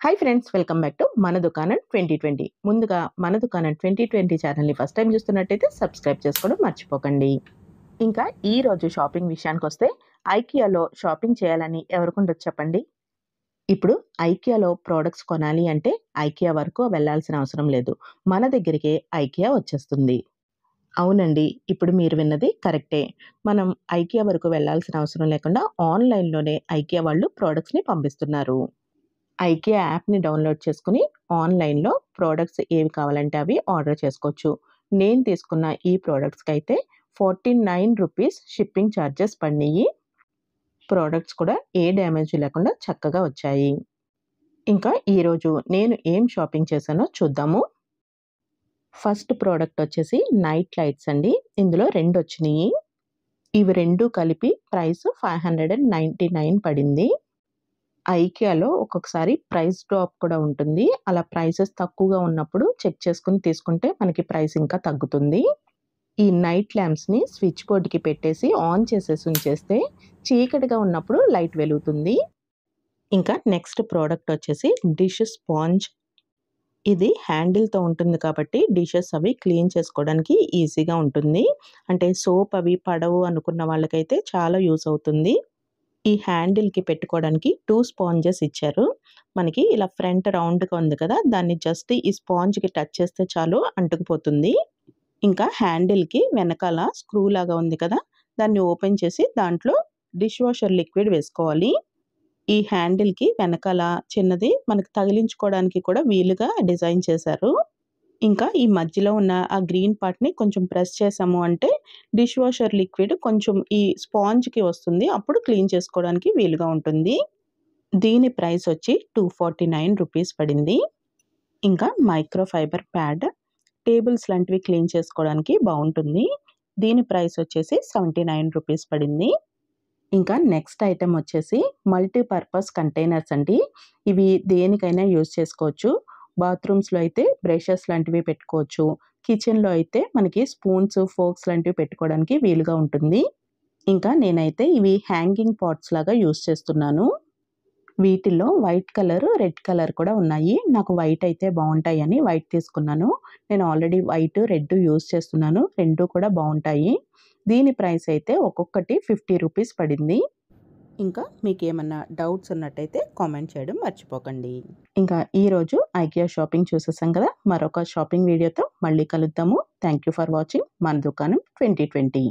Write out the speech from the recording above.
Hi friends, welcome back to మన దుకాణం 2020. ముందుగా మన దుకాణం 2020 ఛానల్ని ఫస్ట్ టైం చూస్తున్నట్టయితే సబ్స్క్రైబ్ చేసుకోవడం మర్చిపోకండి. ఇంకా ఈ రోజు షాపింగ్ విషయానికి వస్తే ఐకియాలో షాపింగ్ చేయాలని ఎవరికుండొచ్చు చెప్పండి. ఇప్పుడు ఐకియాలో ప్రోడక్ట్స్ కొనాలి అంటే ఐకియా వరకు వెళ్ళాల్సిన అవసరం లేదు. మన దగ్గరికే ఐకియా వచ్చేస్తుంది. అవునండి, ఇప్పుడు మీరు విన్నది కరెక్టే. మనం ఐకియా వరకు వెళ్ళాల్సిన అవసరం లేకుండా ఆన్‌లైన్‌లోనే ఐకియా వాళ్ళు ప్రోడక్ట్స్‌ని పంపిస్తున్నారు. ఐకియా యాప్‌ని డౌన్‌లోడ్ చేసుకొని ఆన్‌లైన్‌లో ప్రొడక్ట్స్ ఏవి కావాలంటే అవి ఆర్డర్ చేసుకోవచ్చు. నేను తీసుకున్న ఈ ప్రొడక్ట్స్‌కైతే ₹49 షిప్పింగ్ చార్జెస్ పడినియి. ప్రొడక్ట్స్ కూడా ఏ డ్యామేజ్ లేకుండా చక్కగా వచ్చాయి. ఇంకా ఈరోజు నేను ఏం షాపింగ్ చేశానో చూద్దాము. ఫస్ట్ ప్రొడక్ట్ వచ్చేసి నైట్ లైట్స్ అండి. ఇందులో 2 వచ్చినియి. ఇవి 2 కలిపి ప్రైస్ 599 పడింది. ఐకియాలో ఒక్కొక్కసారి ప్రైస్ డ్రాప్ కూడా ఉంటుంది. అలా ప్రైసెస్ తక్కువగా ఉన్నప్పుడు చెక్ చేసుకొని తీసుకుంటే మనకి ప్రైస్ ఇంకా తగ్గుతుంది. ఈ నైట్ ల్యాంప్స్‌ని స్విచ్ బోర్డ్‌కి పెట్టేసి ఆన్ చేసేసి ఉంచేస్తే చీకటిగా ఉన్నప్పుడు లైట్ వెలుగుతుంది. ఇంకా నెక్స్ట్ ప్రొడక్ట్ వచ్చేసి డిష్ స్పాంజ్. ఇది హ్యాండిల్‌తో ఉంటుంది కాబట్టి డిషెస్ అవి క్లీన్ చేసుకోవడానికి ఈజీగా ఉంటుంది. అంటే సోప్ అవి పడవు అనుకున్న వాళ్ళకైతే చాలా యూజ్ అవుతుంది. ఈ హ్యాండిల్‌కి పెట్టుకోవడానికి 2 స్పాంజెస్ ఇచ్చారు. మనకి ఇలా ఫ్రంట్ రౌండ్‌గా ఉంది కదా! దాన్ని జస్ట్ ఈ స్పాంజ్‌కి టచ్ చేస్తే చాలు అంటుకుపోతుంది. ఇంకా హ్యాండిల్‌కి వెనకాల స్క్రూ లాగా ఉంది కదా! దాన్ని ఓపెన్ చేసి దాంట్లో డిష్ వాషర్ లిక్విడ్ వేసుకోవాలి. ఈ హ్యాండిల్‌కి వెనకాల చిన్నది మనకు తగిలించుకోవడానికి కూడా వీలుగా డిజైన్ చేశారు. ఇంకా ఈ మధ్యలో ఉన్న ఆ గ్రీన్ పార్ట్‌ని కొంచెం ప్రెస్ చేసాము అంటే డిష్ వాషర్ లిక్విడ్ కొంచెం ఈ స్పాంజ్‌కి వస్తుంది. అప్పుడు క్లీన్ చేసుకోవడానికి వీలుగా ఉంటుంది. దీని ప్రైస్ వచ్చి ₹249 పడింది. ఇంకా మైక్రో ఫైబర్ ప్యాడ్ టేబుల్స్ లాంటివి క్లీన్ చేసుకోవడానికి బావుంటుంది. దీని ప్రైస్ వచ్చేసి ₹79 పడింది. ఇంకా నెక్స్ట్ ఐటెమ్ వచ్చేసి మల్టీపర్పస్ కంటైనర్స్ అండి. ఇవి దేనికైనా యూజ్ చేసుకోవచ్చు. బాత్రూమ్స్‌లో అయితే బ్రషెస్ లాంటివి పెట్టుకోవచ్చు. కిచెన్‌లో అయితే మనకి స్పూన్స్, ఫోర్క్స్ లాంటివి పెట్టుకోవడానికి వీలుగా ఉంటుంది. ఇంకా నేనైతే ఇవి హ్యాంగింగ్ పాట్స్ లాగా యూజ్ చేస్తున్నాను. వీటిల్లో వైట్ కలర్, రెడ్ కలర్ కూడా ఉన్నాయి. నాకు వైట్ అయితే బావుంటాయని వైట్ తీసుకున్నాను. నేను ఆల్రెడీ వైట్, రెడ్ యూజ్ చేస్తున్నాను. 2 కూడా బావుంటాయి. దీని ప్రైస్ అయితే ఒక్కొక్కటి ₹50 పడింది. ఇంకా మీకేమన్నా డౌట్స్ ఉన్నట్టయితే కామెంట్ చేయడం మర్చిపోకండి. ఇంకా ఈరోజు ఐకియా షాపింగ్ చూసేసాం కదా! మరొక షాపింగ్ వీడియోతో మళ్ళీ కలుద్దాము. థాంక్ యూ ఫర్ వాచింగ్ మన దుకాణం 2020.